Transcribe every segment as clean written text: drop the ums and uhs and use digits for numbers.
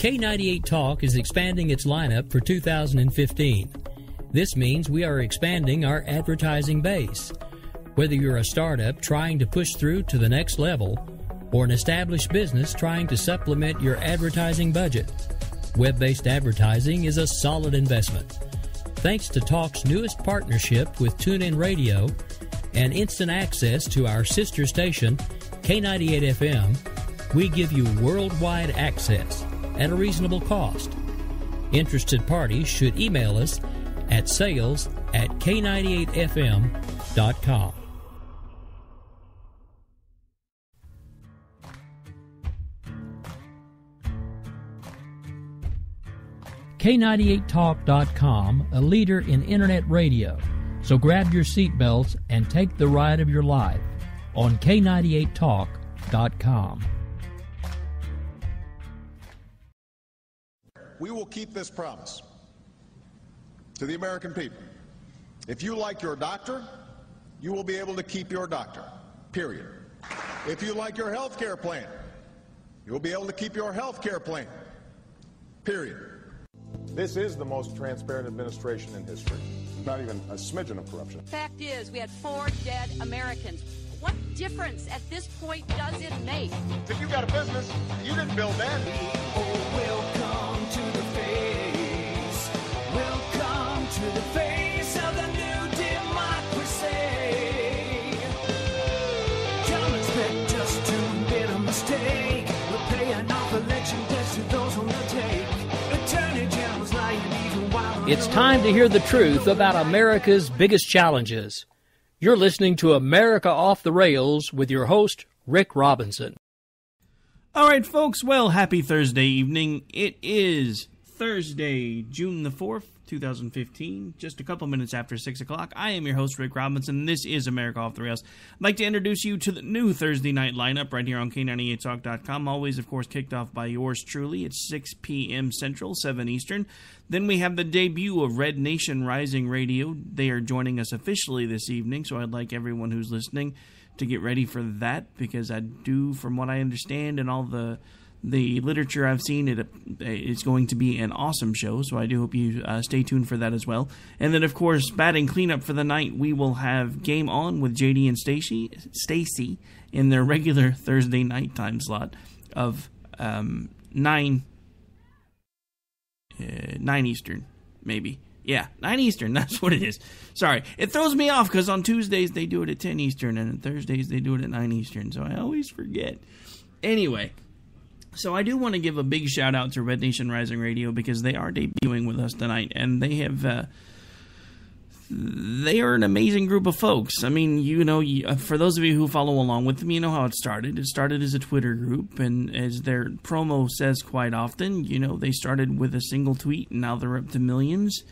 K98 Talk is expanding its lineup for 2015. This means we are expanding our advertising base. Whether you're a startup trying to push through to the next level or an established business trying to supplement your advertising budget, web-based advertising is a solid investment. Thanks to Talk's newest partnership with TuneIn Radio and instant access to our sister station, K98 FM, we give you worldwide access at a reasonable cost. Interested parties should email us at sales@k98fm.com. K98talk.com, a leader in internet radio. So grab your seatbelts and take the ride of your life on K98talk.com. We will keep this promise to the American people. If you like your doctor, you will be able to keep your doctor, period. If you like your health care plan, you will be able to keep your health care plan, period. This is the most transparent administration in history. Not even a smidgen of corruption. Fact is, we had 4 dead Americans. What difference at this point does it make? If you got a business, you didn't build that. Oh, welcome to the face. Welcome to the face of the new democracy. Don't expect us to admit a mistake. We're paying off election debts to those on the take. Attorney General's lying even while It's time to hear the truth about America's biggest challenges. You're listening to America Off the Rails with your host, Rick Robinson. All right, folks. Well, happy Thursday evening. It is Thursday, June the 4th, 2015, just a couple minutes after 6 o'clock. I am your host, Rick Robinson, and this is America Off the Rails. I'd like to introduce you to the new Thursday night lineup right here on K98Talk.com. Always, of course, kicked off by yours truly. It's 6 p.m. Central, 7 Eastern. Then we have the debut of Red Nation Rising Radio. They are joining us officially this evening, so I'd like everyone who's listening to get ready for that, because I do, from what I understand and all the literature I've seen, it's going to be an awesome show, so I do hope you stay tuned for that as well. And then, of course, batting cleanup for the night, we will have Game On with JD and Stacy in their regular Thursday night time slot of 9 Eastern, maybe. Yeah, 9 Eastern, that's what it is. Sorry, it throws me off because on Tuesdays they do it at 10 Eastern, and on Thursdays they do it at 9 Eastern, so I always forget. Anyway, so I do want to give a big shout out to Red Nation Rising Radio, because they are debuting with us tonight, and they have they are an amazing group of folks. I mean, you know, for those of you who follow along with them, you know how it started. It started as a Twitter group, and as their promo says quite often, you know, they started with a single tweet, and now they're up to millions.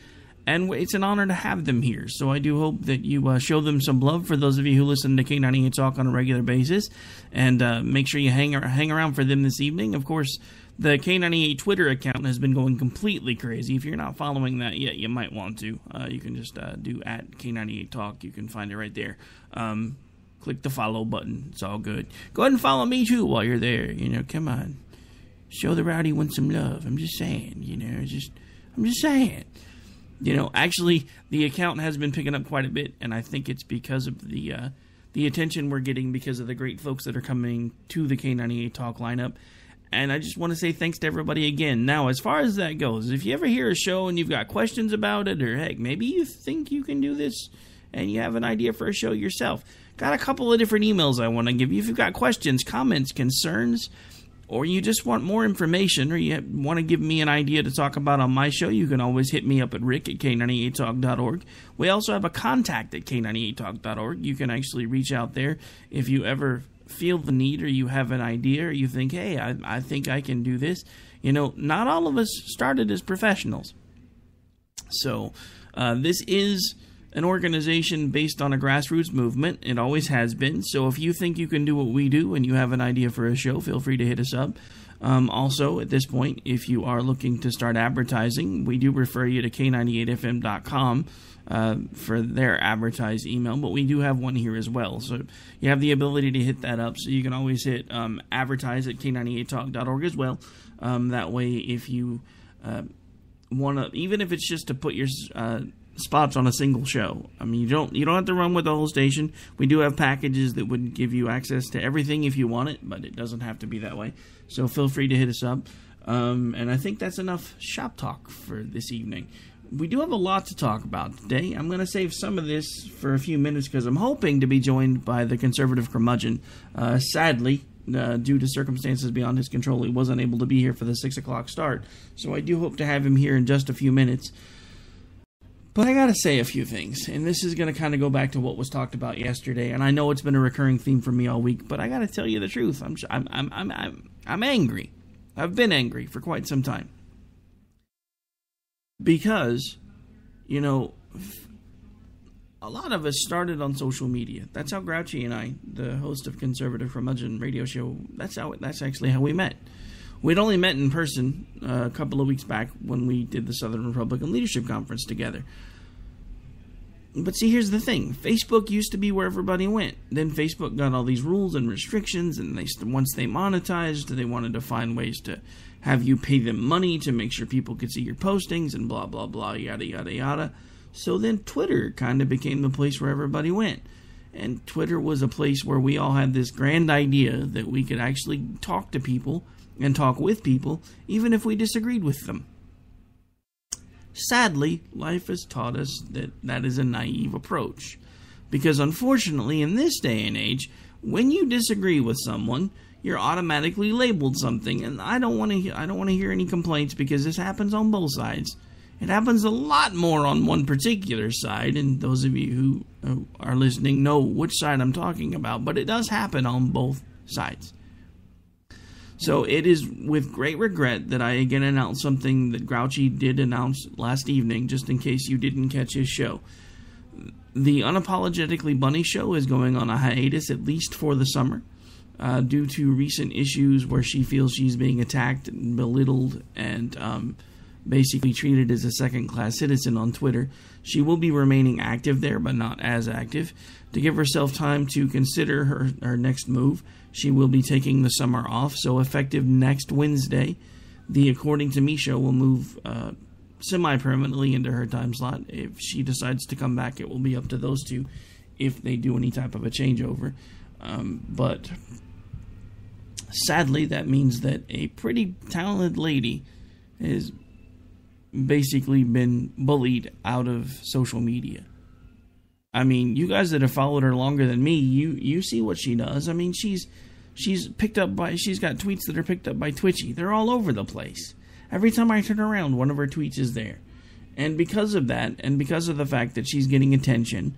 And it's an honor to have them here. So I do hope that you show them some love, for those of you who listen to K98 Talk on a regular basis. And make sure you hang around for them this evening. Of course, the K98 Twitter account has been going completely crazy. If you're not following that yet, you might want to. You can just do at K98 Talk. You can find it right there. Click the follow button. It's all good. Go ahead and follow me, too, while you're there. You know, come on. Show the rowdy one some love. I'm just saying, you know. I'm just saying. You know, actually, the account has been picking up quite a bit, and I think it's because of the attention we're getting because of the great folks that are coming to the K98 Talk lineup. And I just want to say thanks to everybody again. Now, as far as that goes, if you ever hear a show and you've got questions about it, or heck, maybe you think you can do this and you have an idea for a show yourself, got a couple of different emails I want to give you. If you've got questions, comments, concerns, or you just want more information, or you want to give me an idea to talk about on my show, you can always hit me up at rick@k98talk.org. We also have a contact at k98talk.org. You can actually reach out there if you ever feel the need, or you have an idea, or you think, hey, I think I can do this. You know, not all of us started as professionals. So this is an organization based on a grassroots movement. It always has been. So if you think you can do what we do and you have an idea for a show, feel free to hit us up. Also, at this point, if you are looking to start advertising, we do refer you to K98fm.com. for their advertised email, but we do have one here as well. So you have the ability to hit that up. So you can always hit advertise at k98talk.org as well. That way, if you want to, even if it's just to put your spots on a single show, I mean, you don't have to run with the whole station. We do have packages that would give you access to everything if you want it, but it doesn't have to be that way. So feel free to hit us up. And I think that's enough shop talk for this evening. We do have a lot to talk about today. I'm going to save some of this for a few minutes because I'm hoping to be joined by the Conservative Curmudgeon. Sadly, due to circumstances beyond his control, he wasn't able to be here for the 6 o'clock start. So I do hope to have him here in just a few minutes. But I got to say a few things, and this is going to kind of go back to what was talked about yesterday. And I know it's been a recurring theme for me all week, but I got to tell you the truth. I'm angry. I've been angry for quite some time. Because, you know, a lot of us started on social media. That's how Grouchy and I, the host of Conservative Curmudgeon Radio Show, that's actually how we met. We'd only met in person a couple of weeks back when we did the Southern Republican Leadership Conference together. But see, here's the thing. Facebook used to be where everybody went. Then Facebook got all these rules and restrictions, and once they monetized, they wanted to find ways to have you pay them money to make sure people could see your postings and blah, blah, blah, yada, yada, yada. So then Twitter kind of became the place where everybody went. And Twitter was a place where we all had this grand idea that we could actually talk to people and talk with people, even if we disagreed with them. Sadly, life has taught us that that is a naive approach. Because unfortunately, in this day and age, when you disagree with someone, you're automatically labeled something. And I don't want to hear any complaints because this happens on both sides. It happens a lot more on one particular side, and those of you who are listening know which side I'm talking about, but it does happen on both sides. So it is with great regret that I again announce something that Grouchy did announce last evening, just in case you didn't catch his show. The Unapologetically Bunny show is going on a hiatus, at least for the summer, due to recent issues where she feels she's being attacked and belittled and basically treated as a second-class citizen on Twitter. She will be remaining active there, but not as active. To give herself time to consider her next move, she will be taking the summer off, so effective next Wednesday, the According to Me show will move semi-permanently into her time slot. If she decides to come back, it will be up to those two if they do any type of a changeover. But sadly, that means that a pretty talented lady has basically been bullied out of social media. I mean, you guys that have followed her longer than me, you see what she does. I mean, she's got tweets that are picked up by Twitchy. They're all over the place. Every time I turn around, one of her tweets is there. And because of that, and because of the fact that she's getting attention,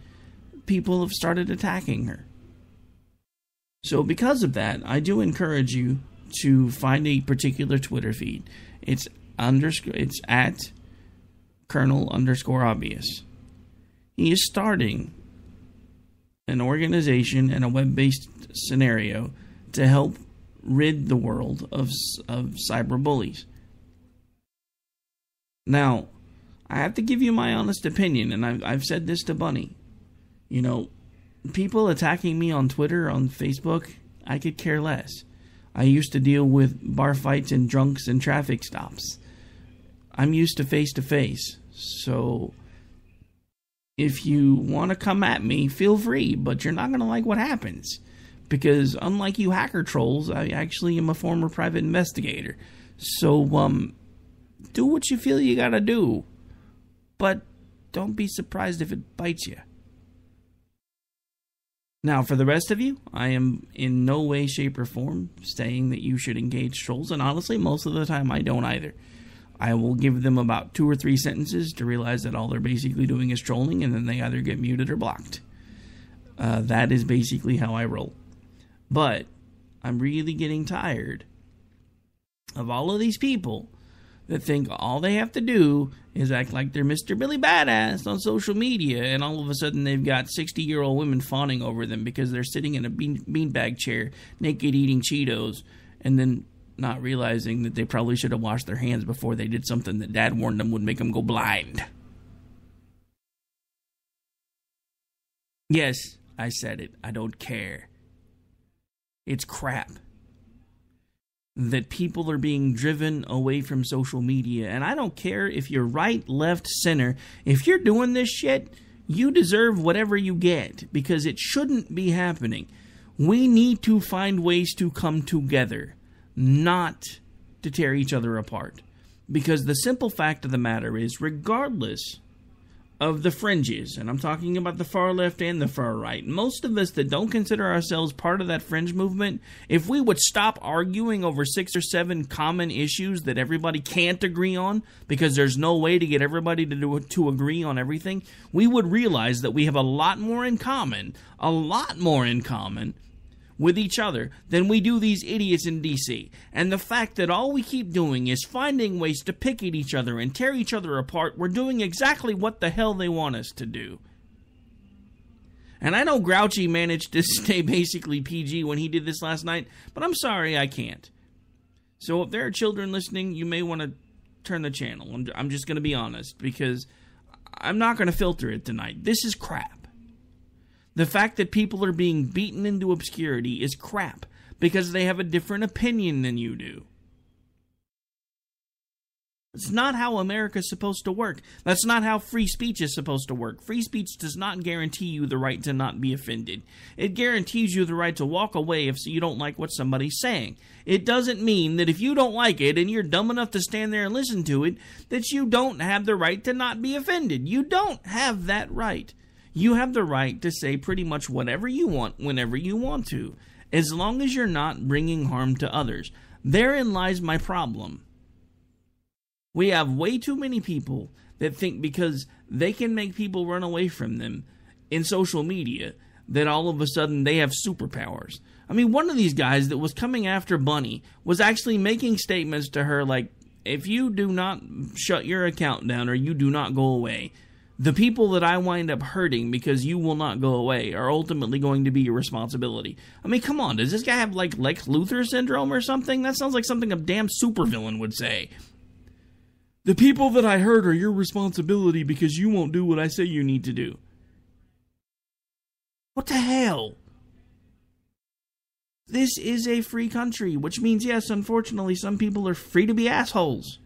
people have started attacking her. So because of that, I do encourage you to find a particular Twitter feed. It's at Colonel_obvious. He is starting an organization and a web-based scenario to help rid the world of cyberbullies. Now, I have to give you my honest opinion, and I've said this to Bunny. You know, people attacking me on Twitter, on Facebook, I could care less. I used to deal with bar fights and drunks and traffic stops. I'm used to face-to-face, so if you want to come at me, feel free, but you're not going to like what happens. Because unlike you hacker trolls, I actually am a former private investigator. So, do what you feel you gotta do. But don't be surprised if it bites you. Now, for the rest of you, I am in no way, shape, or form saying that you should engage trolls, and honestly, most of the time I don't either. I will give them about 2 or 3 sentences to realize that all they're basically doing is trolling, and then they either get muted or blocked. That is basically how I roll. But I'm really getting tired of all of these people that think all they have to do is act like they're Mr. Billy Badass on social media, and all of a sudden they've got 60-year-old women fawning over them because they're sitting in a beanbag chair, naked eating Cheetos, and then not realizing that they probably should have washed their hands before they did something that Dad warned them would make them go blind. Yes, I said it. I don't care. It's crap that people are being driven away from social media. And I don't care if you're right, left, center. If you're doing this shit, you deserve whatever you get, because it shouldn't be happening. We need to find ways to come together, not to tear each other apart. Because the simple fact of the matter is, regardless of the fringes, and I'm talking about the far left and the far right, most of us that don't consider ourselves part of that fringe movement, if we would stop arguing over 6 or 7 common issues that everybody can't agree on, because there's no way to get everybody to agree on everything, we would realize that we have a lot more in common with each other than we do these idiots in D.C. And the fact that all we keep doing is finding ways to pick at each other and tear each other apart, we're doing exactly what the hell they want us to do. And I know Grouchy managed to stay basically PG when he did this last night, but I'm sorry, I can't. So if there are children listening, you may want to turn the channel. I'm just going to be honest, because I'm not going to filter it tonight. This is crap. The fact that people are being beaten into obscurity is crap, because they have a different opinion than you do. It's not how America's supposed to work. That's not how free speech is supposed to work. Free speech does not guarantee you the right to not be offended. It guarantees you the right to walk away if you don't like what somebody's saying. It doesn't mean that if you don't like it and you're dumb enough to stand there and listen to it, that you don't have the right to not be offended. You don't have that right. You have the right to say pretty much whatever you want whenever you want to, as long as you're not bringing harm to others. Therein lies my problem. We have way too many people that think because they can make people run away from them in social media that all of a sudden they have superpowers. I mean, one of these guys that was coming after Bunny was actually making statements to her like, if you do not shut your account down or you do not go away, the people that I wind up hurting because you will not go away are ultimately going to be your responsibility. I mean, come on, does this guy have like Lex Luthor syndrome or something? That sounds like something a damn supervillain would say. The people that I hurt are your responsibility because you won't do what I say you need to do. What the hell? This is a free country, which means, yes, unfortunately, some people are free to be assholes.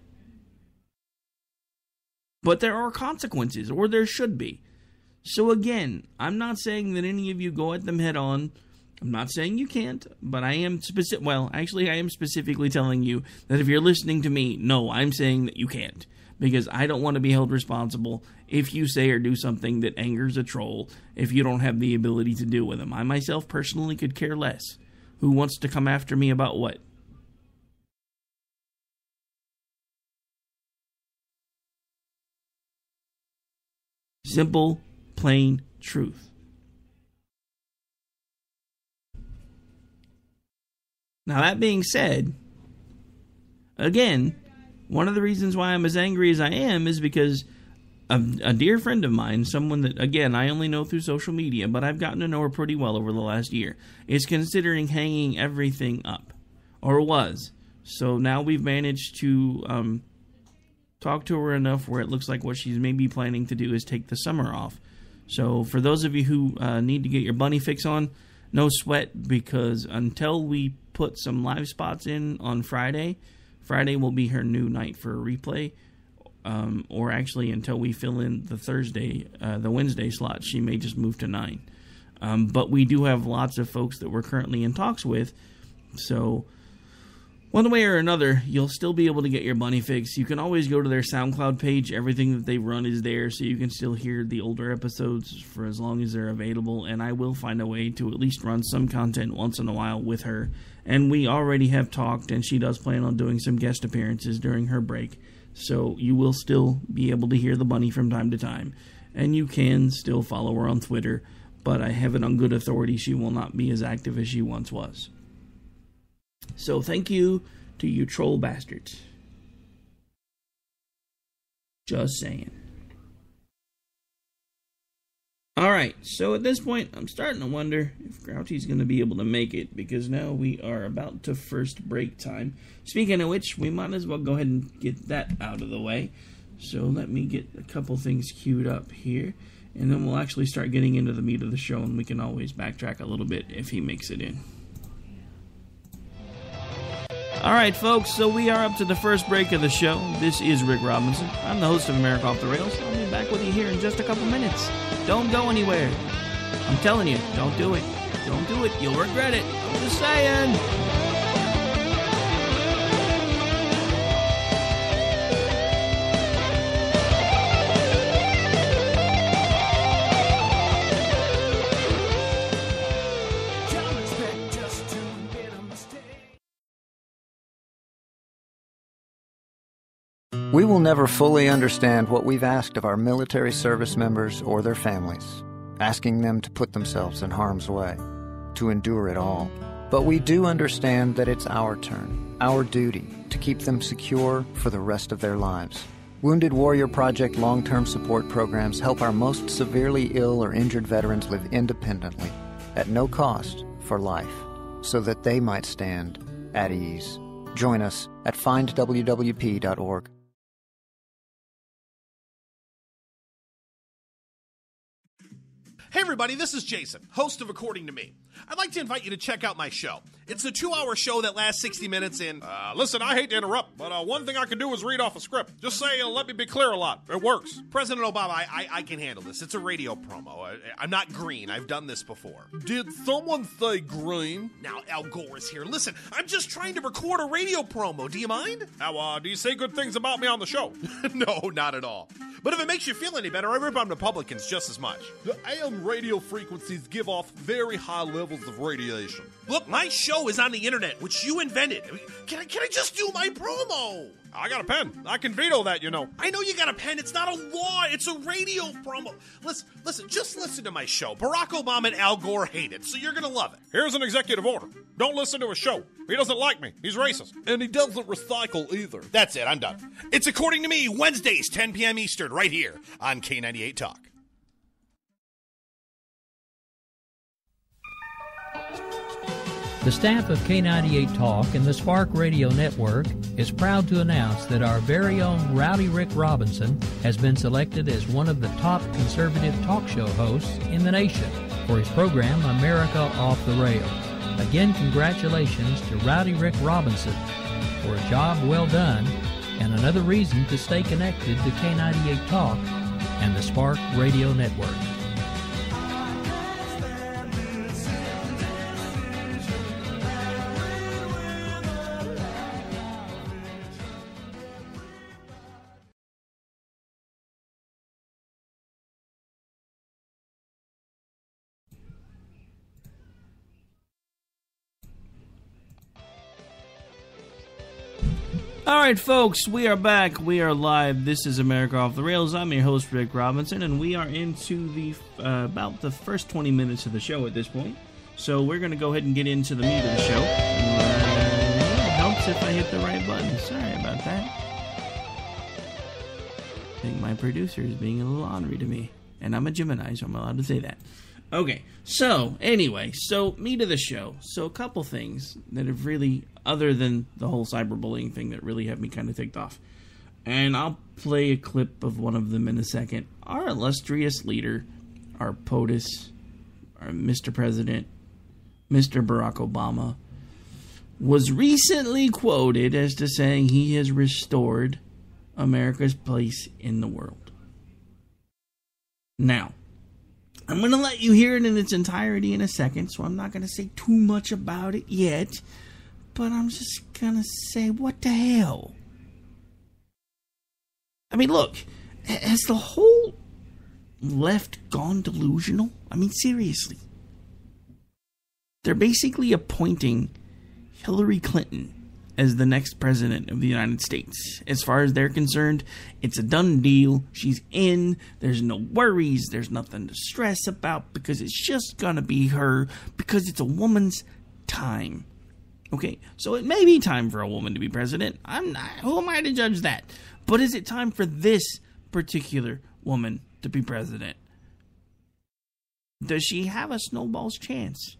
But there are consequences, or there should be. So again, I'm not saying that any of you go at them head on. I'm not saying you can't, but I am specifically telling you that if you're listening to me, no, I'm saying that you can't. Because I don't want to be held responsible if you say or do something that angers a troll if you don't have the ability to deal with them. I myself personally could care less. Who wants to come after me about what? Simple, plain truth. Now, that being said, again, one of the reasons why I'm as angry as I am is because a dear friend of mine, someone that, again, I only know through social media, but I've gotten to know her pretty well over the last year, is considering hanging everything up, or was. So now we've managed to talk to her enough where it looks like what she's maybe planning to do is take the summer off. So for those of you who need to get your bunny fix on, no sweat, because until we put some live spots in on Friday will be her new night for a replay, or actually until we fill in the Wednesday slot, she may just move to 9. But we do have lots of folks that we're currently in talks with, so one way or another, you'll still be able to get your bunny fix. You can always go to their SoundCloud page. Everything that they run is there, so you can still hear the older episodes for as long as they're available. And I will find a way to at least run some content once in a while with her. And we already have talked, and she does plan on doing some guest appearances during her break. So you will still be able to hear the bunny from time to time. And you can still follow her on Twitter, but I have it on good authority she will not be as active as she once was. So thank you to you troll bastards. Just saying. Alright, so at this point, I'm starting to wonder if Grouchy's going to be able to make it, because now we are about to first break time. Speaking of which, we might as well go ahead and get that out of the way. So let me get a couple things queued up here. and then we'll actually start getting into the meat of the show, and we can always backtrack a little bit if he makes it in. Alright, folks, so we are up to the first break of the show. This is Rick Robinson. I'm the host of America Off the Rails. I'll be back with you here in just a couple minutes. Don't go anywhere. I'm telling you, don't do it. Don't do it. You'll regret it. I'm just saying. We will never fully understand what we've asked of our military service members or their families, asking them to put themselves in harm's way, to endure it all. But we do understand that it's our turn, our duty, to keep them secure for the rest of their lives. Wounded Warrior Project long-term support programs help our most severely ill or injured veterans live independently, at no cost, for life, so that they might stand at ease. Join us at findwwp.org. Hey everybody, this is Jason, host of According to Me. I'd like to invite you to check out my show. It's a 2-hour show that lasts 60 minutes and... Listen, I hate to interrupt, but one thing I can do is read off a script. Just say, let me be clear a lot. It works. President Obama, I can handle this. It's a radio promo. I'm not green. I've done this before. Did someone say green? Now, Al Gore is here. Listen, I'm just trying to record a radio promo. Do you mind? Now, do you say good things about me on the show? No, not at all. But if it makes you feel any better, I rip on Republicans just as much. The AM radio frequencies give off very high levels of radiation. Look, my show is on the internet, which you invented. Can I just do my promo? I got a pen. I can veto that, you know. I know you got a pen. It's not a law. It's a radio promo. Listen, just listen to my show. Barack Obama and Al Gore hate it, so you're going to love it. Here's an executive order. Don't listen to his show. He doesn't like me. He's racist. And he doesn't recycle either. That's it. I'm done. It's According to Me, Wednesdays, 10 p.m. Eastern, right here on K98 Talk. The staff of K98 Talk and the Spark Radio Network is proud to announce that our very own Rowdy Rick Robinson has been selected as one of the top conservative talk show hosts in the nation for his program America Off the Rails. Again, congratulations to Rowdy Rick Robinson for a job well done and another reason to stay connected to K98 Talk and the Spark Radio Network. All right, folks, we are back. We are live. This is America Off the Rails. I'm your host, Rick Robinson, and we are into the about the first 20 minutes of the show at this point. So we're going to go ahead and get into the meat of the show. It helps if I hit the right button. Sorry about that. I think my producer is being a little ornery to me, and I'm a Gemini, so I'm allowed to say that. Okay, so anyway, meat of the show. So a couple things that have really, other than the whole cyberbullying thing, that really have me kind of ticked off. And I'll play a clip of one of them in a second. Our illustrious leader, our POTUS, our Mr. President, Mr. Barack Obama, was recently quoted as to saying he has restored America's place in the world. Now, I'm going to let you hear it in its entirety in a second, so I'm not going to say too much about it yet. But I'm just going to say, what the hell? I mean, look, has the whole left gone delusional? I mean, seriously. They're basically appointing Hillary Clinton as the next president of the United States. As far as they're concerned, it's a done deal. She's in. There's no worries. There's nothing to stress about because it's just going to be her because it's a woman's time. Okay, so it may be time for a woman to be president. Who am I to judge that? But is it time for this particular woman to be president? Does she have a snowball's chance?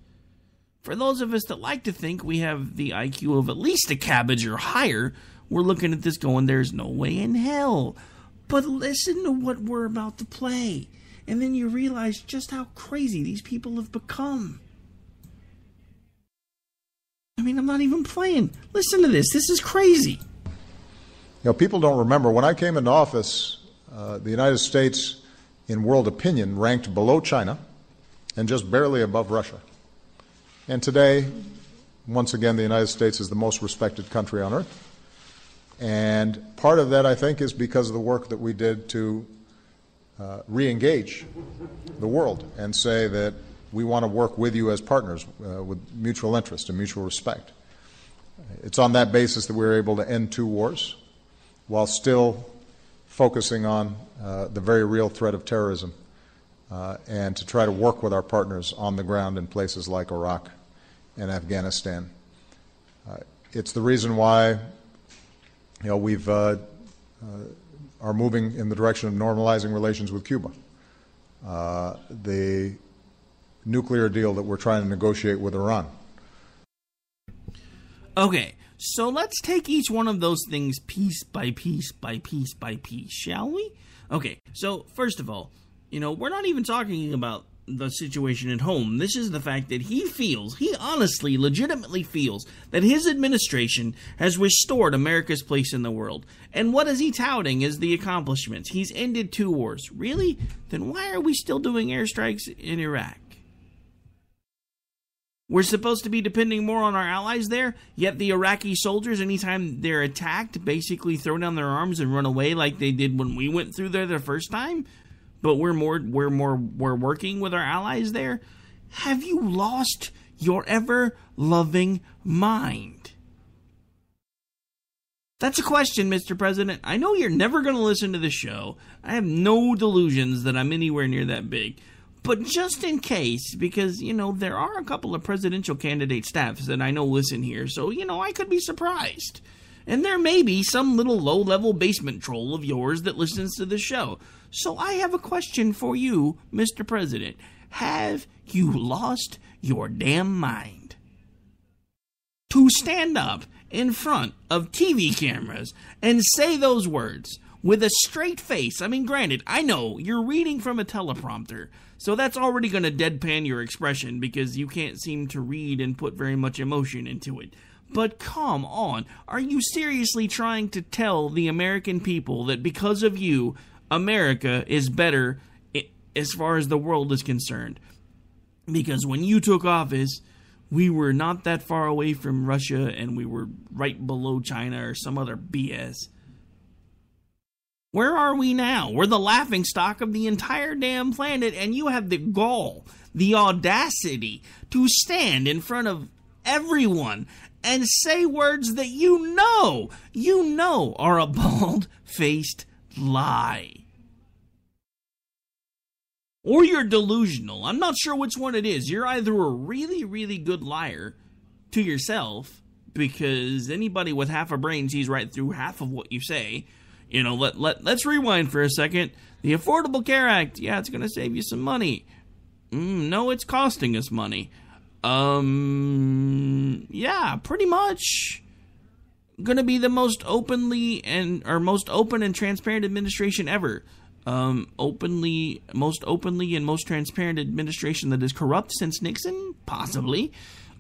For those of us that like to think we have the IQ of at least a cabbage or higher, we're looking at this going, there's no way in hell. But listen to what we're about to play. and then you realize just how crazy these people have become. I mean, I'm not even playing. Listen to this. This is crazy. You know, people don't remember, when I came into office, the United States, in world opinion, ranked below China and just barely above Russia. And today, once again, the United States is the most respected country on earth. And part of that, I think, is because of the work that we did to re-engage the world and say that we want to work with you as partners with mutual interest and mutual respect. It's on that basis that we were able to end 2 wars while still focusing on the very real threat of terrorism and to try to work with our partners on the ground in places like Iraq and Afghanistan. It's the reason why we've are moving in the direction of normalizing relations with Cuba. The nuclear deal that we're trying to negotiate with Iran. Okay, so let's take each one of those things piece by piece by piece by piece, shall we? Okay, so first of all, we're not even talking about the situation at home. This is the fact that he honestly, legitimately feels that his administration has restored America's place in the world. And what is he touting as the accomplishments? He's ended 2 wars. Really? Then why are we still doing airstrikes in Iraq? We're supposed to be depending more on our allies there, yet the Iraqi soldiers, anytime they're attacked, basically throw down their arms and run away like they did when we went through there the first time. But we're working with our allies there. Have you lost your ever-loving mind? That's a question, Mr. President. I know you're never going to listen to the show. I have no delusions that I'm anywhere near that big. But just in case, because, there are a couple of presidential candidate staffs that I know listen here, so, I could be surprised. And there may be some little low-level basement troll of yours that listens to the show. So I have a question for you, Mr. President. Have you lost your damn mind? To stand up in front of TV cameras and say those words with a straight face. I mean, granted, I know you're reading from a teleprompter, so that's already going to deadpan your expression because you can't seem to read and put very much emotion into it. But come on, are you seriously trying to tell the American people that because of you, America is better as far as the world is concerned? Because when you took office, we were not that far away from Russia and we were right below China or some other BS. Where are we now? We're the laughingstock of the entire damn planet, and you have the gall, the audacity to stand in front of everyone and say words that you know are a bald-faced lie. Or you're delusional. I'm not sure which one it is. You're either a really, really good liar to yourself, because anybody with half a brain sees right through half of what you say. Let's rewind for a second. The Affordable Care Act, yeah, it's going to save you some money. No, it's costing us money. Yeah, pretty much. Going to be the most open and transparent administration ever. Most openly and most transparent administration that is corrupt since Nixon? Possibly.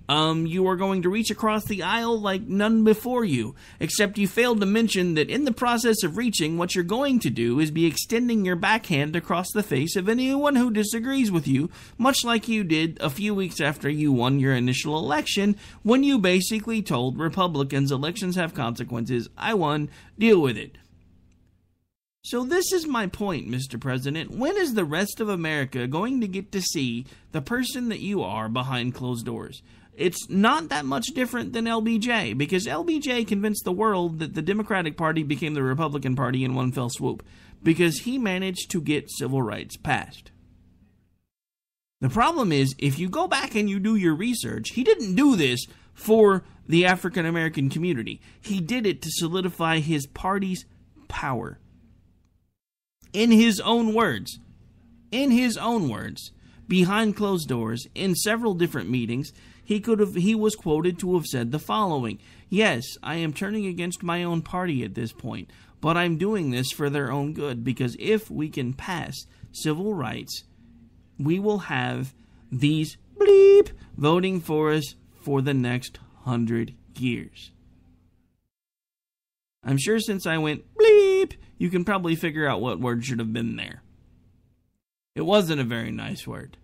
You are going to reach across the aisle like none before you, except you failed to mention that in the process of reaching, what you're going to do is be extending your backhand across the face of anyone who disagrees with you, much like you did a few weeks after you won your initial election, when you basically told Republicans elections have consequences. I won, deal with it. So this is my point, Mr. President. When is the rest of America going to get to see the person that you are behind closed doors? It's not that much different than LBJ, because LBJ convinced the world that the Democratic Party became the Republican Party in one fell swoop, because he managed to get civil rights passed. The problem is, if you go back and you do your research, he didn't do this for the African American community. He did it to solidify his party's power. In his own words, behind closed doors, in several different meetings, he was quoted to have said the following: "Yes, I am turning against my own party at this point, but I'm doing this for their own good, because if we can pass civil rights, we will have these bleep voting for us for the next 100 years. I'm sure since I went bleep, you can probably figure out what word should have been there. It wasn't a very nice word.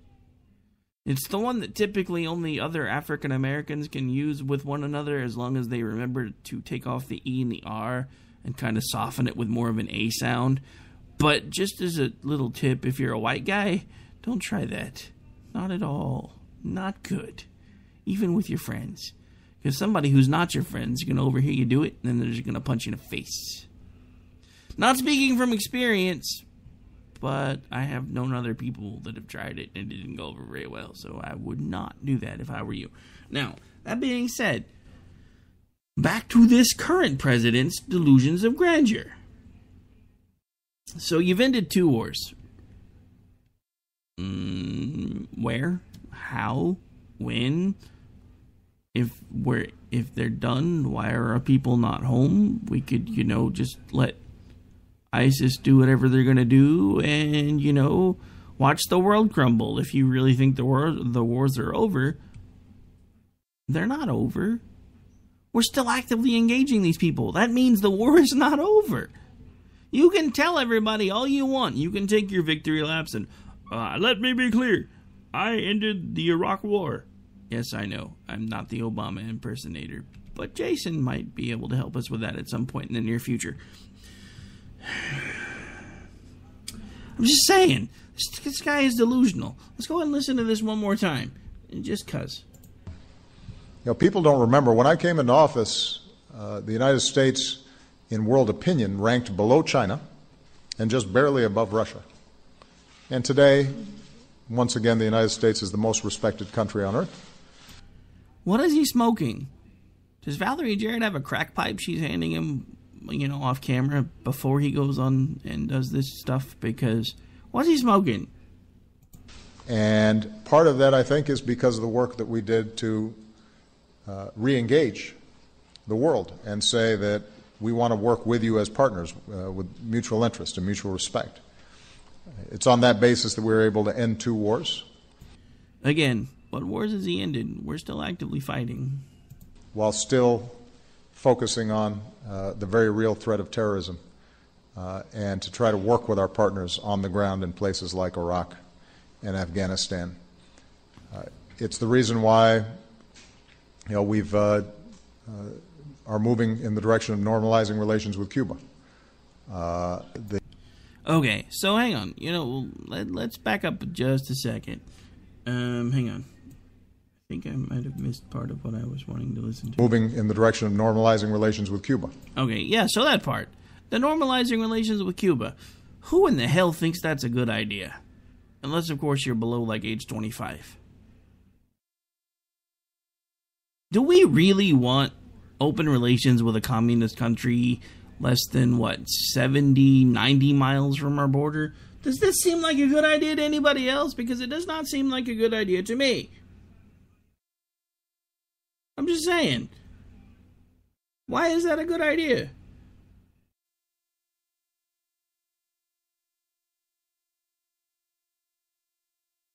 It's the one that typically only other African Americans can use with one another as long as they remember to take off the E and the R and kind of soften it with more of an A sound. But just as a little tip, if you're a white guy, don't try that. Not at all. Not good. Even with your friends. Because somebody who's not your friend is going to overhear you do it, and then they're just going to punch you in the face. Not speaking from experience, but I have known other people that have tried it and it didn't go over very well, so I would not do that if I were you. Now, that being said, back to this current president's delusions of grandeur. So you've ended 2 wars. Where? How? When? If they're done, why are our people not home? We could, just let ISIS do whatever they're going to do and, watch the world crumble. If you really think the wars are over, they're not over. We're still actively engaging these people. That means the war is not over. You can tell everybody all you want. You can take your victory laps and, let me be clear, I ended the Iraq War. Yes, I know, I'm not the Obama impersonator, but Jason might be able to help us with that at some point in the near future. I'm just saying, this guy is delusional. Let's go ahead and listen to this one more time, just cuz. People don't remember, when I came into office, the United States, in world opinion, ranked below China and just barely above Russia. And today, once again, the United States is the most respected country on earth. What is he smoking? Does Valerie Jarrett have a crack pipe she's handing him, off camera before he goes on and does this stuff? Because what's he smoking? And part of that, I think, is because of the work that we did to re-engage the world and say that we want to work with you as partners with mutual interest and mutual respect. It's on that basis that we were able to end 2 wars. Again, what wars has he ended? We're still actively fighting. While still focusing on the very real threat of terrorism and to try to work with our partners on the ground in places like Iraq and Afghanistan. It's the reason why we've are moving in the direction of normalizing relations with Cuba. Okay, so hang on. Let's back up just a second. Hang on. I think I might have missed part of what I was wanting to listen to. Moving in the direction of normalizing relations with Cuba. Okay, yeah, so that part. The normalizing relations with Cuba. Who in the hell thinks that's a good idea? Unless, of course, you're below, age 25. Do we really want open relations with a communist country less than, 70, 90 miles from our border? Does this seem like a good idea to anybody else? Because it does not seem like a good idea to me. I'm just saying. Why is that a good idea?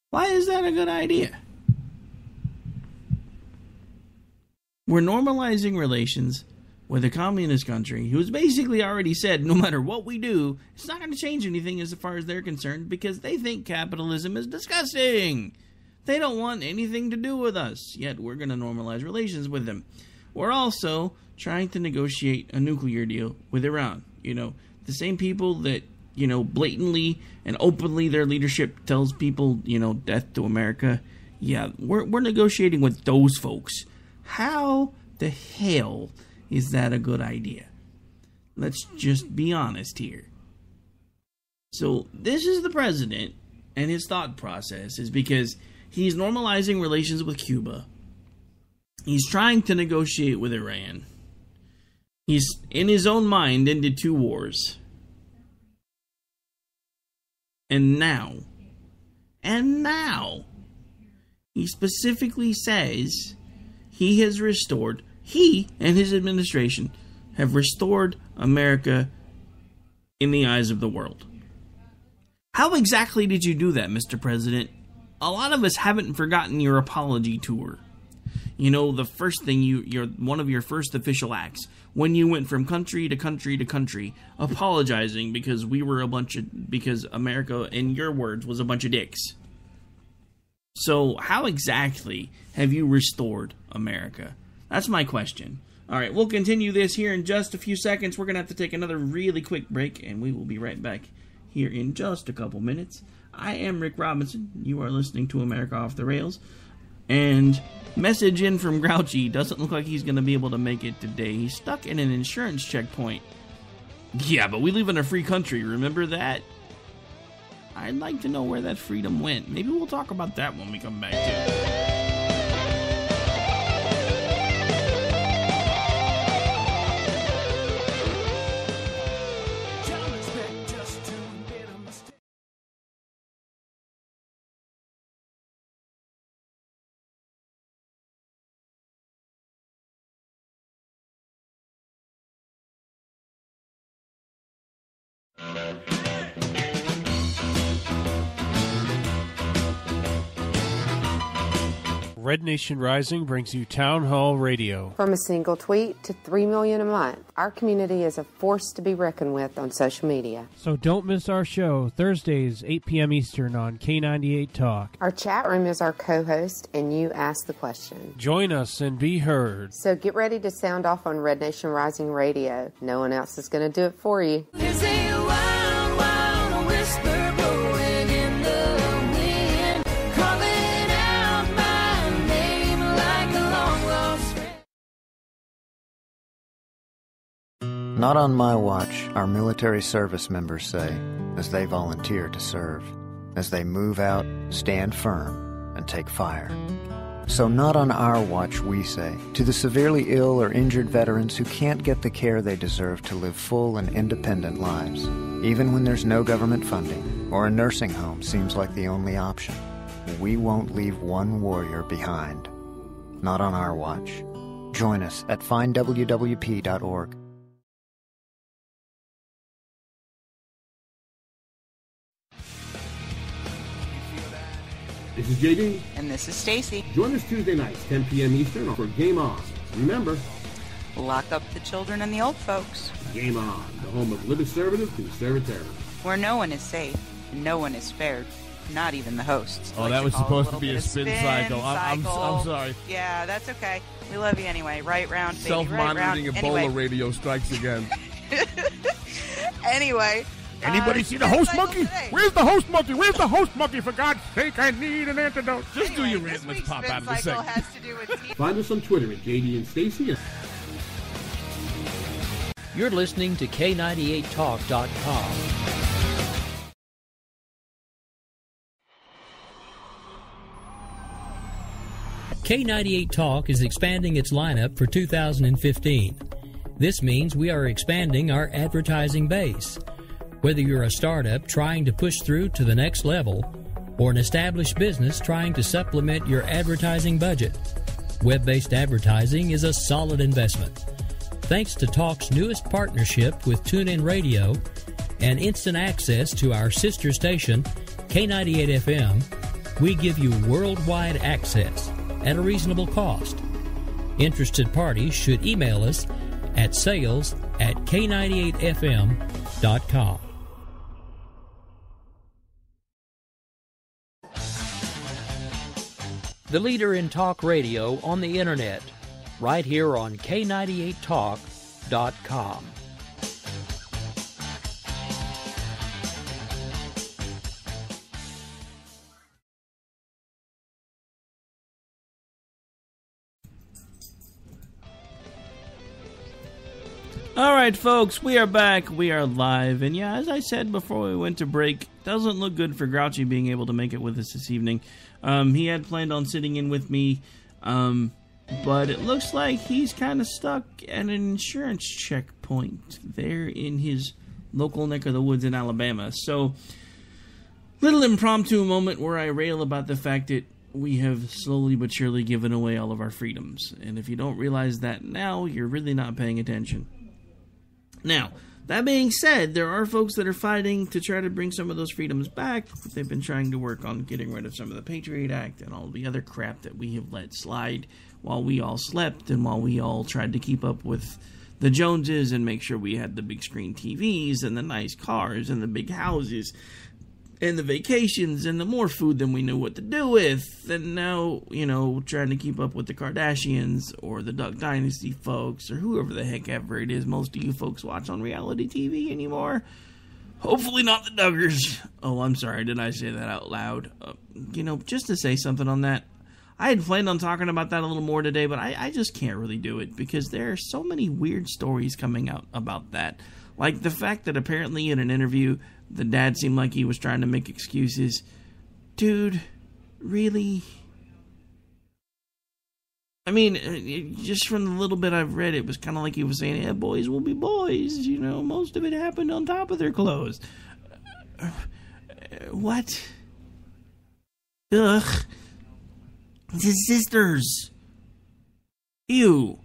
Why is that a good idea? We're normalizing relations with a communist country who's basically already said no matter what we do, it's not going to change anything as far as they're concerned because they think capitalism is disgusting. They don't want anything to do with us, yet we're going to normalize relations with them. We're also trying to negotiate a nuclear deal with Iran. The same people that, blatantly and openly their leadership tells people, death to America. Yeah, we're negotiating with those folks. How the hell is that a good idea? Let's just be honest here. So this is the president, and his thought process is because he's normalizing relations with Cuba. He's trying to negotiate with Iran. He's, in his own mind, ended 2 wars. And now, he specifically says he has restored, he and his administration have restored America in the eyes of the world. How exactly did you do that, Mr. President? A lot of us haven't forgotten your apology tour. You know, the first thing one of your first official acts, when you went from country to country to country, apologizing because because America, in your words, was a bunch of dicks. So, how exactly have you restored America? That's my question. All right, we'll continue this here in just a few seconds. We're going to have to take another really quick break, and we will be right back here in just a couple minutes. I am Rick Robinson. You are listening to America Off the Rails. And message in from Grouchy. Doesn't look like he's going to be able to make it today. He's stuck in an insurance checkpoint. Yeah, but we live in a free country. Remember that? I'd like to know where that freedom went. Maybe we'll talk about that when we come back to it. Red Nation Rising brings you Town Hall Radio. From a single tweet to 3 million a month, our community is a force to be reckoned with on social media. So don't miss our show, Thursdays, 8 p.m. Eastern on K98 Talk. Our chat room is our co-host, and you ask the question. Join us and be heard. So get ready to sound off on Red Nation Rising Radio. No one else is going to do it for you. There's a wild, wild whisper blowing in the wind, calling out my name like a long lost friend. Not on my watch, our military service members say, as they volunteer to serve, as they move out, stand firm, and take fire. So not on our watch, we say, to the severely ill or injured veterans who can't get the care they deserve to live full and independent lives, even when there's no government funding or a nursing home seems like the only option. We won't leave one warrior behind. Not on our watch. Join us at findwwp.org. This is JD. And this is Stacy. Join us Tuesday nights, 10 p.m. Eastern, for Game On. Remember, lock up the children and the old folks. Game On, the home of Liberservative Conservative. Where no one is safe and no one is spared, not even the hosts. Oh, that was supposed to be a spin cycle. I'm sorry. Yeah, that's okay. We love you anyway. Right round, baby. Self-monitoring right Ebola round. radio strikes again. Anyway. Anybody see the host monkey? Today. Where's the host monkey? Where's the host monkey? For God's sake, I need an antidote. Just Anyway, do your rant. Let's pop out of the segment. has to do with Find us on Twitter at JD and Stacy. You're listening to K98Talk.com. K98 Talk is expanding its lineup for 2015. This means we are expanding our advertising base. Whether you're a startup trying to push through to the next level or an established business trying to supplement your advertising budget, web-based advertising is a solid investment. Thanks to Talk's newest partnership with TuneIn Radio and instant access to our sister station, K98 FM, we give you worldwide access at a reasonable cost. Interested parties should email us at sales@k98fm.com. The leader in talk radio on the internet, right here on K98Talk.com. All right, folks, we are back. We are live. And yeah, as I said before we went to break, doesn't look good for Grouchy being able to make it with us this evening. He had planned on sitting in with me, but it looks like he's kind of stuck at an insurance checkpoint there in his local neck of the woods in Alabama. So, little impromptu moment where I rail about the fact that we have slowly but surely given away all of our freedoms. And if you don't realize that now, you're really not paying attention. Now, that being said, there are folks that are fighting to try to bring some of those freedoms back. They've been trying to work on getting rid of some of the Patriot Act and all the other crap that we have let slide while we all slept and while we all tried to keep up with the Joneses and make sure we had the big screen TVs and the nice cars and the big houses and the vacations and the more food than we knew what to do with. And now, trying to keep up with the Kardashians or the Duck Dynasty folks or whoever the heck ever it is most of you folks watch on reality TV anymore. Hopefully not the Duggars. Oh, I'm sorry. Did I say that out loud? Just to say something on that. I had planned on talking about that a little more today, but I just can't really do it because there are so many weird stories coming out about that. Like the fact that apparently in an interview, the dad seemed like he was trying to make excuses. Dude, really? I mean, just from the little bit I've read, it was kind of like he was saying, yeah, boys will be boys. Most of it happened on top of their clothes. What? Ugh. It's his sisters. Ew.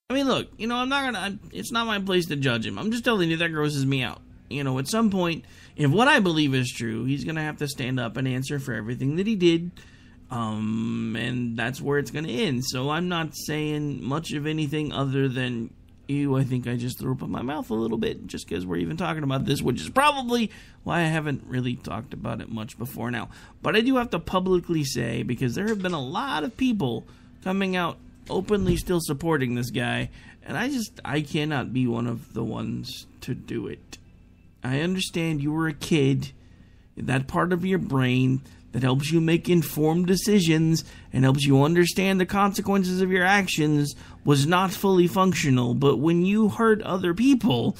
I mean, look, it's not my place to judge him. I'm just telling you that grosses me out. At some point, if what I believe is true, he's going to have to stand up and answer for everything that he did. And that's where it's going to end. So I'm not saying much of anything other than, ew, I think I just threw up in my mouth a little bit just because we're even talking about this, which is probably why I haven't really talked about it much before now. But I do have to publicly say, because there have been a lot of people coming out openly still supporting this guy, and I cannot be one of the ones to do it. I understand you were a kid, that part of your brain that helps you make informed decisions and helps you understand the consequences of your actions was not fully functional, but when you hurt other people,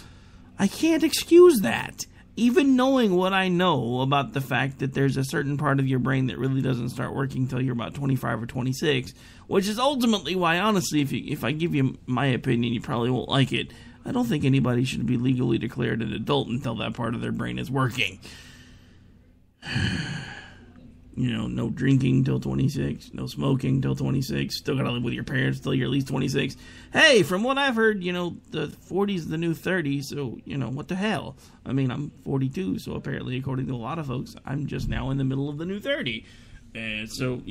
I can't excuse that. Even knowing what I know about the fact that there's a certain part of your brain that really doesn't start working until you're about 25 or 26, which is ultimately why, honestly, if I give you my opinion, you probably won't like it. I don't think anybody should be legally declared an adult until that part of their brain is working. No drinking till 26, no smoking till 26, still gotta live with your parents till you're at least 26. Hey, from what I've heard, the 40s is the new 30, so, what the hell? I mean, I'm 42, so apparently, according to a lot of folks, I'm just now in the middle of the new 30. And so,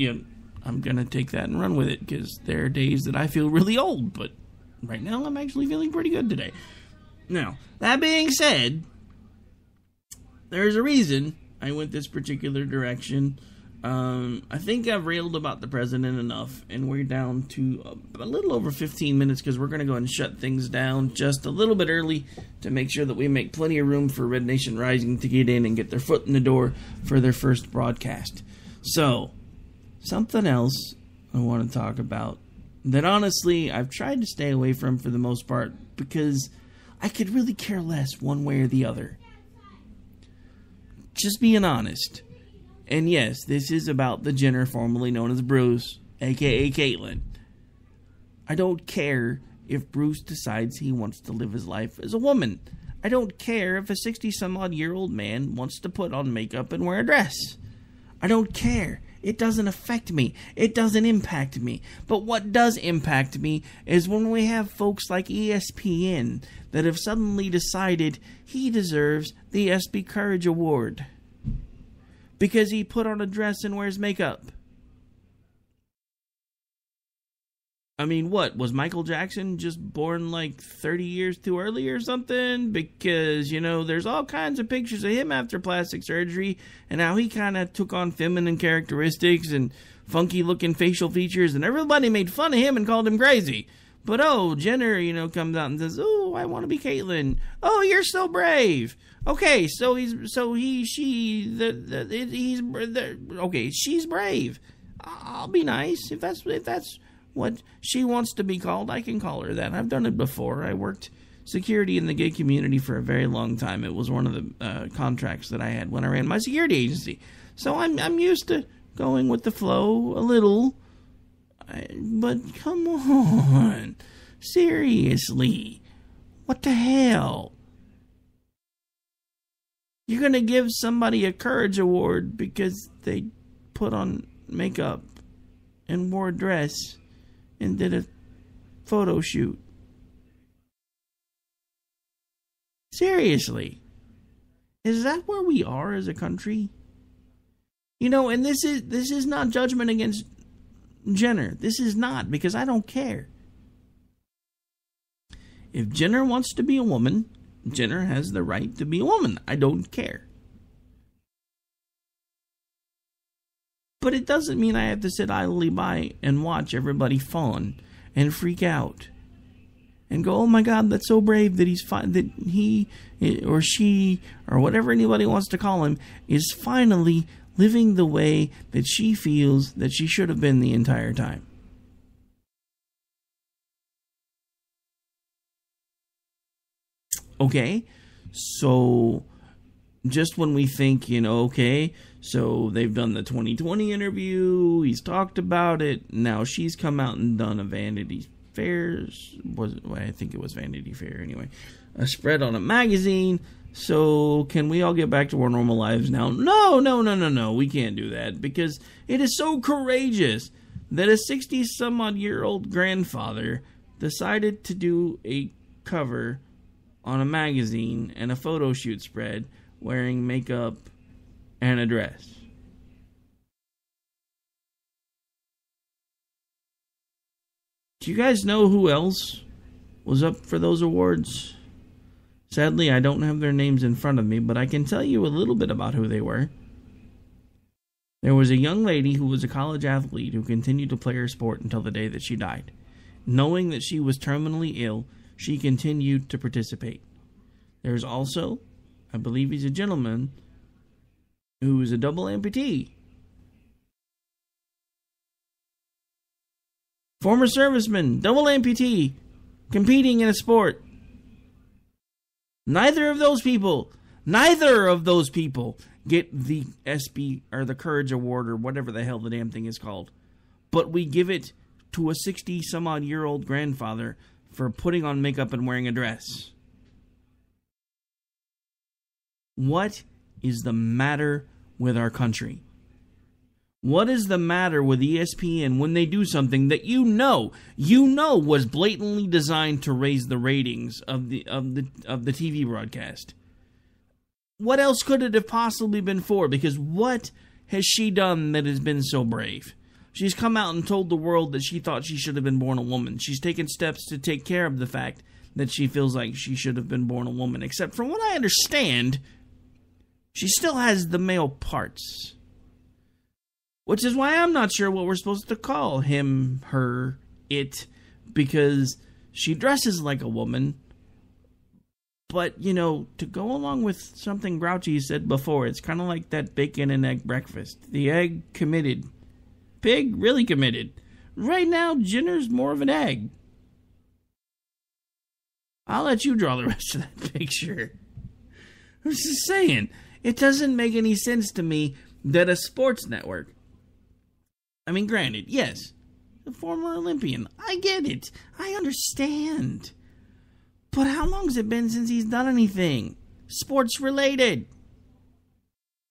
I'm gonna take that and run with it, because there are days that I feel really old, but right now I'm actually feeling pretty good today. Now, that being said, there's a reason I went this particular direction. I think I've railed about the president enough, and we're down to a little over 15 minutes because we're going to go ahead and shut things down just a little bit early to make sure that we make plenty of room for Red Nation Rising to get in and get their foot in the door for their first broadcast. So, something else I want to talk about that honestly I've tried to stay away from for the most part because I could really care less one way or the other. Just being honest. And yes, this is about the Jenner formerly known as Bruce, aka Caitlyn. I don't care if Bruce decides he wants to live his life as a woman. I don't care if a 60-some-odd-year-old man wants to put on makeup and wear a dress. I don't care. It doesn't affect me. It doesn't impact me. But what does impact me is when we have folks like ESPN that have suddenly decided he deserves the SB Courage Award because he put on a dress and wears makeup. I mean, what? Was Michael Jackson just born like 30 years too early or something? Because, there's all kinds of pictures of him after plastic surgery and how he kind of took on feminine characteristics and funky-looking facial features, and everybody made fun of him and called him crazy. But, Jenner, comes out and says, oh, I want to be Caitlyn. Oh, you're so brave. Okay, she's brave. I'll be nice. If that's what she wants to be called, I can call her that. I've done it before. I worked security in the gay community for a very long time. It was one of the contracts that I had when I ran my security agency. So I'm used to going with the flow a little. But come on. Seriously. What the hell? You're going to give somebody a Courage Award because they put on makeup and wore a dress and did a photo shoot. Seriously. Is that where we are as a country? You know, and this is not judgment against Jenner. This is not, because I don't care. If Jenner wants to be a woman, Jenner has the right to be a woman. I don't care. But it doesn't mean I have to sit idly by and watch everybody fawn and freak out and go, "Oh my God, that's so brave that that he or she or whatever anybody wants to call him is finally living the way that she feels that she should have been the entire time." Okay, so just when we think, okay, so they've done the 2020 interview, he's talked about it, now she's come out and done a Vanity Fair, I think it was Vanity Fair anyway, a spread on a magazine, so can we all get back to our normal lives now? No, we can't do that, because it is so courageous that a 60-some-odd-year-old grandfather decided to do a cover on a magazine and a photo shoot spread wearing makeup and a dress. Do you guys know who else was up for those awards? Sadly, I don't have their names in front of me, but I can tell you a little bit about who they were. There was a young lady who was a college athlete who continued to play her sport until the day that she died. Knowing that she was terminally ill, she continued to participate. There's also, I believe he's a gentleman, who is a double amputee. Former serviceman, double amputee, competing in a sport. Neither of those people get the SB or the Courage Award or whatever the hell the damn thing is called. But we give it to a 60-some-odd-year-old grandfather for putting on makeup and wearing a dress. What is the matter with our country? What is the matter with ESPN when they do something that you know was blatantly designed to raise the ratings of the TV broadcast? What else could it have possibly been for? Because what has she done that has been so brave? She's come out and told the world that she thought she should have been born a woman. She's taken steps to take care of the fact that she feels like she should have been born a woman. Except from what I understand, she still has the male parts. Which is why I'm not sure what we're supposed to call him, her, it. Because she dresses like a woman. But, to go along with something Grouchy said before, it's kind of like that bacon and egg breakfast. The egg committed. Pig really committed. Right now, Jenner's more of an egg. I'll let you draw the rest of that picture. I'm just saying, it doesn't make any sense to me that a sports network, I mean, granted, yes, a former Olympian, I get it, I understand. But how long has it been since he's done anything sports related?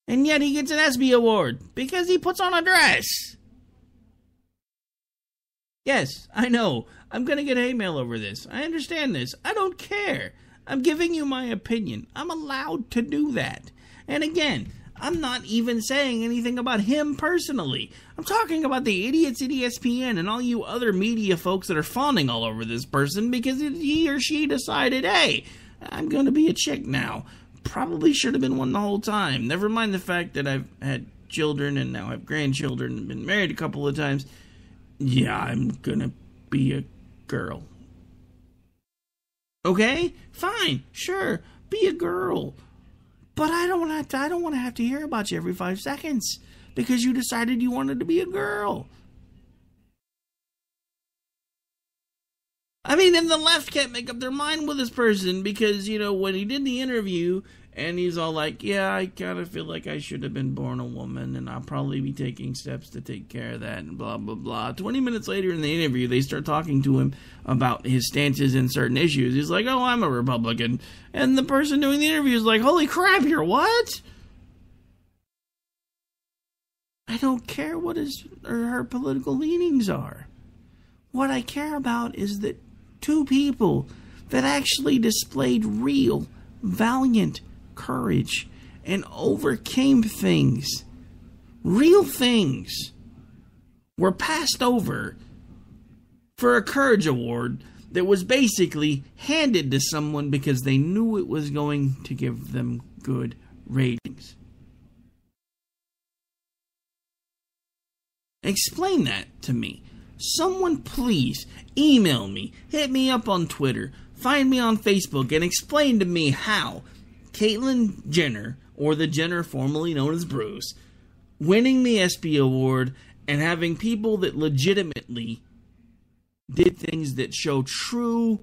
And yet he gets an ESPY award because he puts on a dress. Yes, I know. I'm going to get hate mail over this. I understand this. I don't care. I'm giving you my opinion. I'm allowed to do that. And again, I'm not even saying anything about him personally. I'm talking about the idiots at ESPN and all you other media folks that are fawning all over this person because he or she decided, hey, I'm going to be a chick now. Probably should have been one the whole time. Never mind the fact that I've had children and now have grandchildren and been married a couple of times. Yeah, I'm gonna be a girl. Okay, fine, sure, be a girl. But I don't want to have to hear about you every 5 seconds because you decided you wanted to be a girl. I mean, and the left can't make up their mind with this person because, when he did the interview and he's all like, yeah, I kind of feel like I should have been born a woman and I'll probably be taking steps to take care of that and blah, blah, blah. 20 minutes later in the interview, they start talking to him about his stances in certain issues. He's like, oh, I'm a Republican. And the person doing the interview is like, holy crap, you're what? I don't care what his or her political leanings are. What I care about is that two people that actually displayed real valiant courage and overcame things, real things, were passed over for a courage award that was basically handed to someone because they knew it was going to give them good ratings. Explain that to me. Someone please email me, hit me up on Twitter, find me on Facebook, and explain to me how Caitlyn Jenner, or the Jenner formerly known as Bruce, winning the ESPY award and having people that legitimately did things that show true,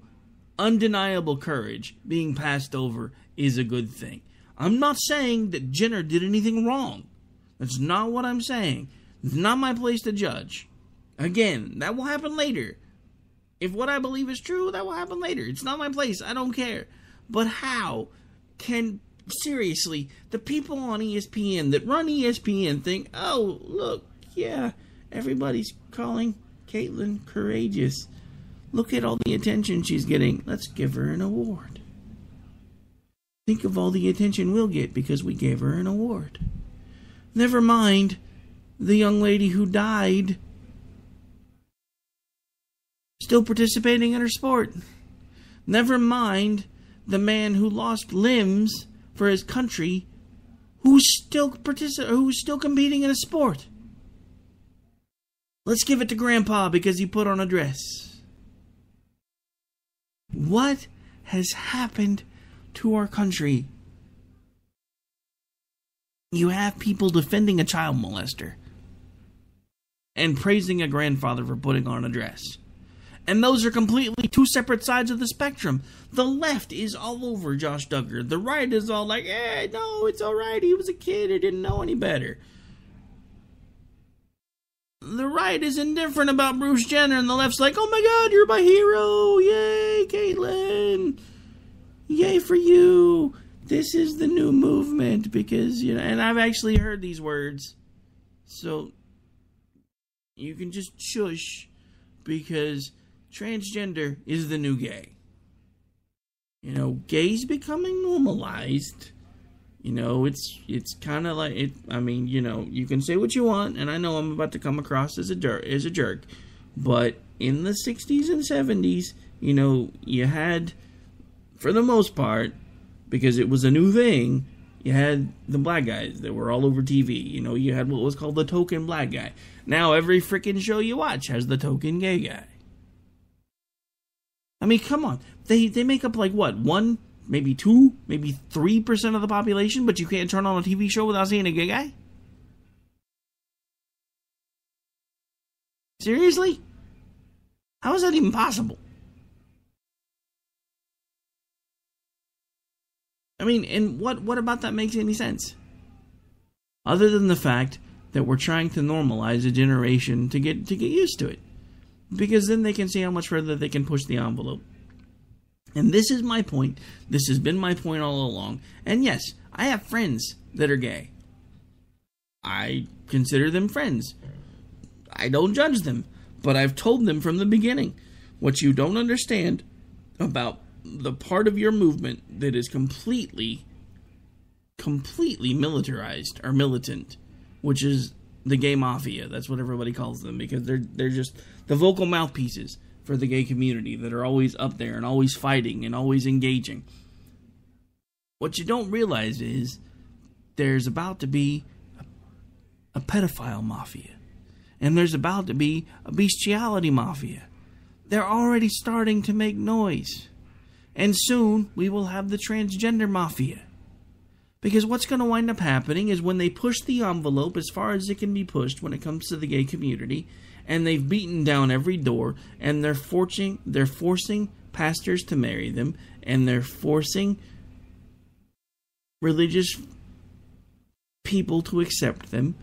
undeniable courage being passed over is a good thing. I'm not saying that Jenner did anything wrong. That's not what I'm saying. It's not my place to judge. Again, that will happen later. If what I believe is true, that will happen later. It's not my place. I don't care. But how can, seriously, the people on ESPN that run ESPN think, oh, look, yeah, everybody's calling Caitlyn courageous. Look at all the attention she's getting. Let's give her an award. Think of all the attention we'll get because we gave her an award. Never mind the young lady who died still participating in her sport. Never mind the man who lost limbs for his country who's still competing in a sport. Let's give it to Grandpa because he put on a dress. What has happened to our country? You have people defending a child molester and praising a grandfather for putting on a dress. And those are completely two separate sides of the spectrum. The left is all over Josh Duggar. The right is all like, no, it's alright. He was a kid who didn't know any better. The right is indifferent about Bruce Jenner, and the left's like, oh my God, you're my hero. Yay, Caitlyn. Yay for you. This is the new movement because, and I've actually heard these words. So you can just shush because transgender is the new gay. Gay's becoming normalized. It's kind of like it. I mean, you can say what you want, and I know I'm about to come across as a jerk, but in the 60s and 70s, you had, for the most part, because it was a new thing, you had the black guys that were all over TV. You had what was called the token black guy. Now every freaking show you watch has the token gay guy. I mean, come on. They make up like what? 1, maybe 2, maybe 3% of the population, but you can't turn on a TV show without seeing a gay guy? Seriously? How is that even possible? I mean, and what about that makes any sense? Other than the fact that we're trying to normalize a generation to get used to it. Because then they can see how much further they can push the envelope. And this is my point. This has been my point all along. And yes, I have friends that are gay. I consider them friends. I don't judge them. But I've told them from the beginning, what you don't understand about the part of your movement that is completely militarized or militant, which is the gay mafia. That's what everybody calls them, because they're just the vocal mouthpieces for the gay community that are always up there and always fighting and always engaging. What you don't realize is there's about to be a pedophile mafia, and there's about to be a bestiality mafia. They're already starting to make noise, and soon we will have the transgender mafia. Because what's going to wind up happening is when they push the envelope as far as it can be pushed when it comes to the gay community, and they've beaten down every door, and they're forcing pastors to marry them, and they're forcing religious people to accept them.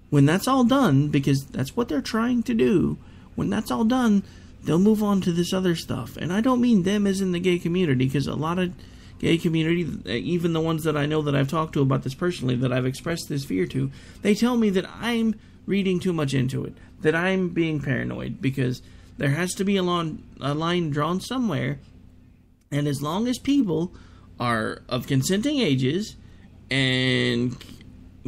When that's all done, because that's what they're trying to do, when that's all done, they'll move on to this other stuff. And I don't mean them as in the gay community, because a lot of gay community, even the ones that I know that I've talked to about this personally, that I've expressed this fear to, they tell me that I'm reading too much into it, that I'm being paranoid, because there has to be a line drawn somewhere, and as long as people are of consenting ages and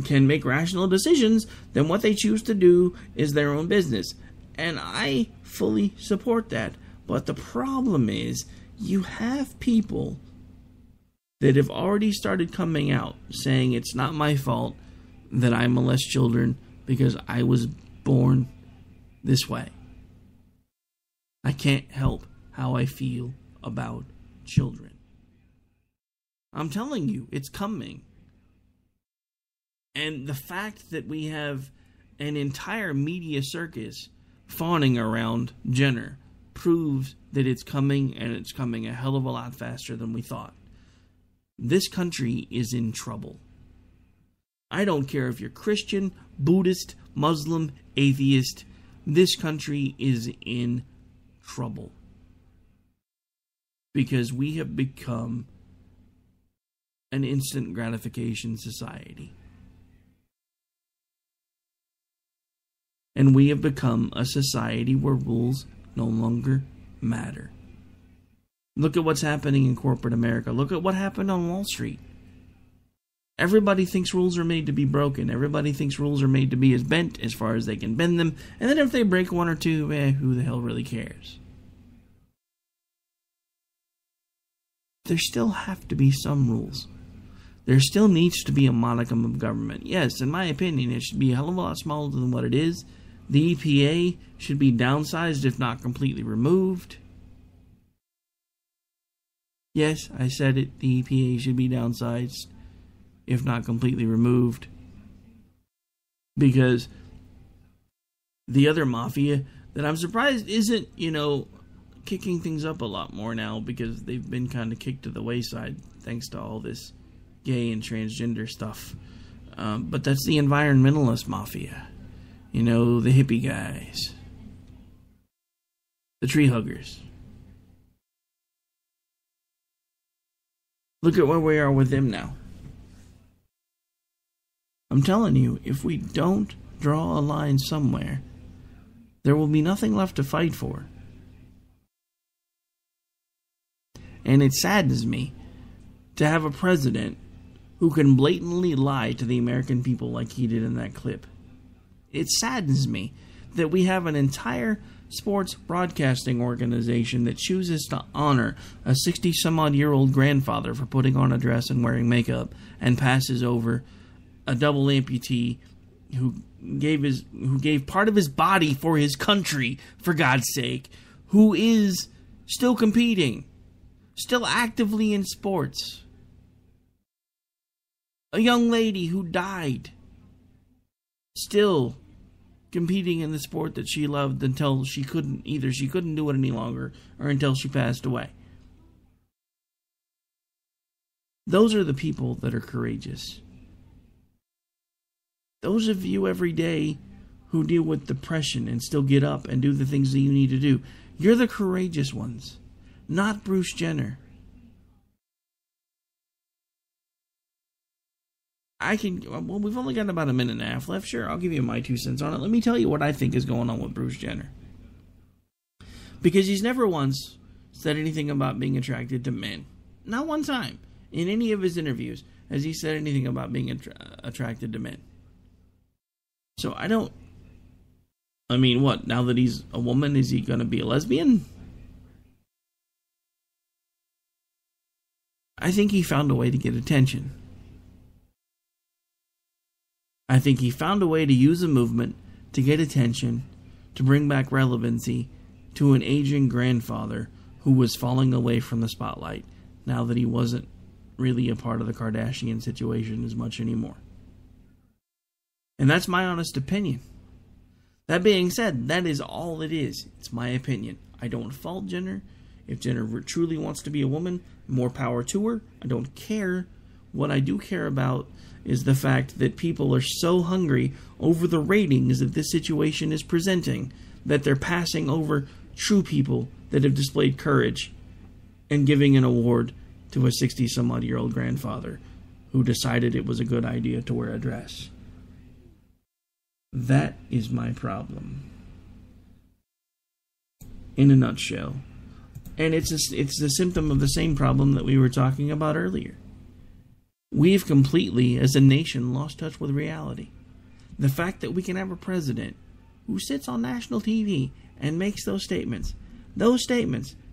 can make rational decisions, then what they choose to do is their own business. And I fully support that. But the problem is, you have people that have already started coming out saying it's not my fault that I molest children because I was born this way. I can't help how I feel about children. I'm telling you, it's coming. And the fact that we have an entire media circus fawning around Jenner proves that it's coming, and it's coming a hell of a lot faster than we thought. This country is in trouble. I don't care if you're Christian, Buddhist, Muslim, atheist. This country is in trouble. Because we have become an instant gratification society. And we have become a society where rules no longer matter. Look at what's happening in corporate America. Look at what happened on Wall Street. Everybody thinks rules are made to be broken. Everybody thinks rules are made to be as bent as far as they can bend them. And then if they break one or two, who the hell really cares? There still have to be some rules. There still needs to be a modicum of government. Yes, in my opinion, it should be a hell of a lot smaller than what it is. The EPA should be downsized, if not completely removed. Yes, I said it. The EPA should be downsized, if not completely removed. Because the other mafia that I'm surprised isn't, kicking things up a lot more now, because they've been kind of kicked to the wayside thanks to all this gay and transgender stuff. But that's the environmentalist mafia. The hippie guys. The tree huggers. Look at where we are with them now. I'm telling you, if we don't draw a line somewhere, there will be nothing left to fight for. And it saddens me to have a president who can blatantly lie to the American people like he did in that clip. It saddens me that we have an entire sports broadcasting organization that chooses to honor a 60-some-odd-year-old grandfather for putting on a dress and wearing makeup, and passes over a double amputee who gave part of his body for his country, for God's sake, who is still competing, still actively in sports. A young lady who died, still competing in the sport that she loved until she couldn't do it any longer, or until she passed away. Those are the people that are courageous. Those of you every day who deal with depression and still get up and do the things that you need to do, you're the courageous ones, not Bruce Jenner. We've only got about a minute and a half left. Sure, I'll give you my 2 cents on it. Let me tell you what I think is going on with Bruce Jenner. Because he's never once said anything about being attracted to men. Not one time in any of his interviews has he said anything about being attracted to men. So what? Now that he's a woman, is he going to be a lesbian? I think he found a way to get attention. I think he found a way to use a movement to get attention, to bring back relevancy to an aging grandfather who was falling away from the spotlight now that he wasn't really a part of the Kardashian situation as much anymore. And that's my honest opinion. That being said, that is all it is. It's my opinion. I don't fault Jenner. If Jenner truly wants to be a woman, more power to her. I don't care. What I do care about is the fact that people are so hungry over the ratings that this situation is presenting that they're passing over true people that have displayed courage and giving an award to a 60-some-odd-year-old grandfather who decided it was a good idea to wear a dress. That is my problem. In a nutshell, And it's a symptom of the same problem that we were talking about earlier. We've completely, as a nation, lost touch with reality. The fact that we can have a president who sits on national TV and makes those statements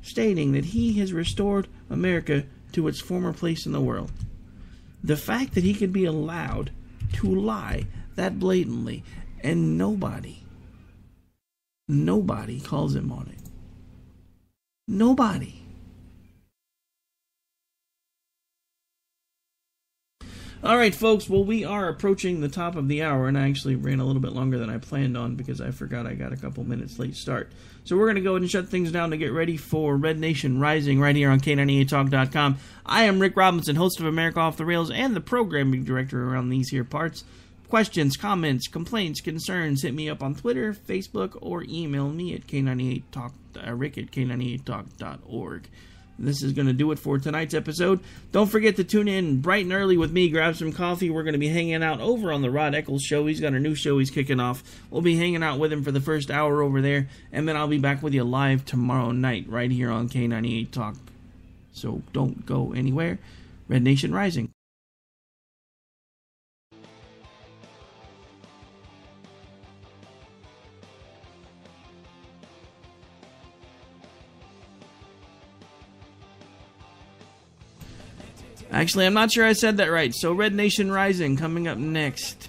stating that he has restored America to its former place in the world. The fact that he could be allowed to lie that blatantly and nobody calls him on it. Nobody. All right, folks. Well, we are approaching the top of the hour, and I actually ran a little bit longer than I planned on because I forgot I got a couple minutes late start. So we're going to go ahead and shut things down to get ready for Red Nation Rising right here on K98Talk.com. I am Rick Robinson, host of America Off the Rails and the programming director around these here parts. Questions, comments, complaints, concerns, hit me up on Twitter, Facebook, or email me at K98Talk, Rick at K98Talk.org. This is going to do it for tonight's episode. Don't forget to tune in bright and early with me. Grab some coffee. We're going to be hanging out over on the Rod Eccles show. He's got a new show he's kicking off. We'll be hanging out with him for the first hour over there. And then I'll be back with you live tomorrow night right here on K98 Talk. So don't go anywhere. Red Nation Rising. Actually, I'm not sure I said that right. So Red Nation Rising coming up next.